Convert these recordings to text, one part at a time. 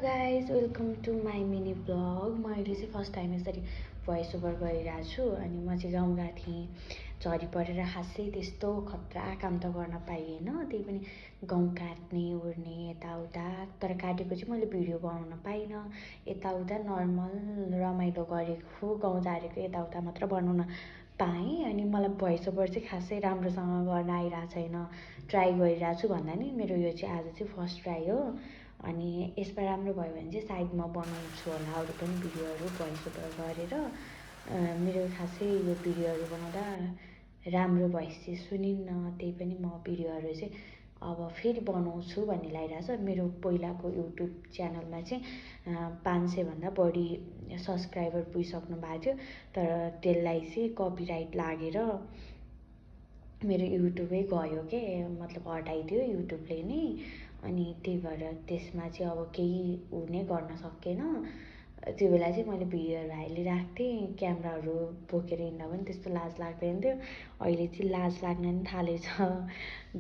Guys welcome to my mini blog. म अहिले चाहिँ फर्स्ट टाइम यसरी भोइस ओभर गरिरहेको छु। अनि म चाहिँ गाउँ गएको थिएँ, झरी परेर खासै त्यस्तो खतरा काम त गर्न पाइएन। त्यही पनि गाउँ काट्ने ओर्ने यताउता, तर काटेको चाहिँ मैले भिडियो बनाउन पाइनँ। यताउता नर्मल रमाइलो गरेको, गाउँ झारेको यताउता मात्र बनाउन पाएँ। अनि मलाई भोइस ओभर चाहिँ खासै राम्रोसँग गर्न आइरहेको छैन, ट्राई गरिरहेको छु भन्दा नि मेरो यो चाहिँ आज चाहिँ फर्स्ट ट्राई हो। अनि यसमा राम्रो भयो भने चाहिँ सायद म बनाउँछु होला अरू पनि भिडियोहरू भोइस ओभर गरेर। मेरो खासै यो भिडियोहरू बनाउँदा राम्रो भोइस चाहिँ सुनिन्न, त्यही पनि म भिडियोहरू चाहिँ अब फेरि बनाउँछु भन्ने लागिरहेको छ। मेरो पहिलाको युट्युब च्यानलमा चाहिँ 500भन्दा बढी सब्सक्राइबर पुगिसक्नु भएको थियो, तर त्यसलाई चाहिँ कपिराइट लागेर मेरो युट्युबै गयो के, मतलब हटाइदियो युट्युबले नै। अनि त्यही भएर त्यसमा चाहिँ अब केही उ नै गर्न सकेन। त्यो बेला चाहिँ मैले भिडियोहरू हालिरहेको थिएँ, क्यामेराहरू बोकेर हिँड्दा पनि त्यस्तो लाज लाग्दैन थियो। अहिले चाहिँ लाज लाग्न पनि थालेछ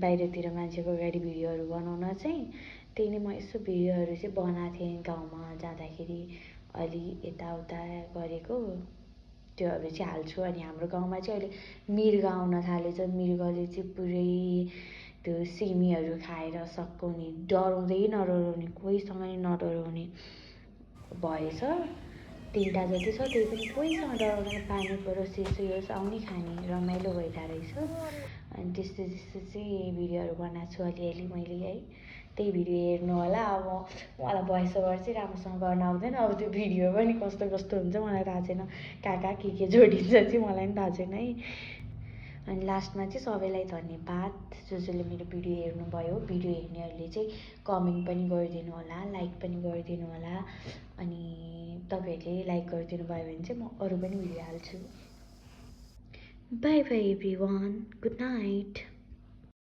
बाहिरतिर मान्छेको अगाडि भिडियोहरू बनाउन चाहिँ। त्यही नै म यसो भिडियोहरू चाहिँ बनाएको थिएँ गाउँमा जाँदाखेरि, अलि यताउता गरेको त्योहरू चाहिँ हाल्छु। अनि हाम्रो गाउँमा चाहिँ अहिले मृग आउन थालेछ। मृगले चाहिँ पुरै त्यो सिमीहरू खाएर सकाउने, डराउँदै नडराउने, कोहीसँग नि नडराउने भएछ। 3टा जति छ, त्यही पनि कोहीसँग डराउँदैन। पानी परोस् यसो होस् आउने खाने, रमाइलो भइरहेको रहेछ। अनि त्यस्तो त्यस्तो चाहिँ भिडियोहरू बनाएको छु अलिअलि मैले है। त्यही भिडियो हेर्नु होला। अब मलाई भोइस ओभर चाहिँ राम्रोसँग गर्न आउँदैन, अब त्यो भिडियो पनि कस्तो कस्तो हुन्छ मलाई थाहा छैन, कहाँ कहाँ के जोडिन्छ चाहिँ मलाई पनि थाहा छैन है। अनि लास्टमा चाहिँ सबैलाई धन्यवाद जसले मेरो भिडियो हेर्नुभयो। भिडियो हेर्नेहरूले चाहिँ कमेन्ट पनि गरिदिनु होला, लाइक पनि गरिदिनु होला। अनि तपाईँहरूले लाइक गरिदिनु भयो भने चाहिँ म अरू पनि भिडियो हाल्छु। By by everyone, good night.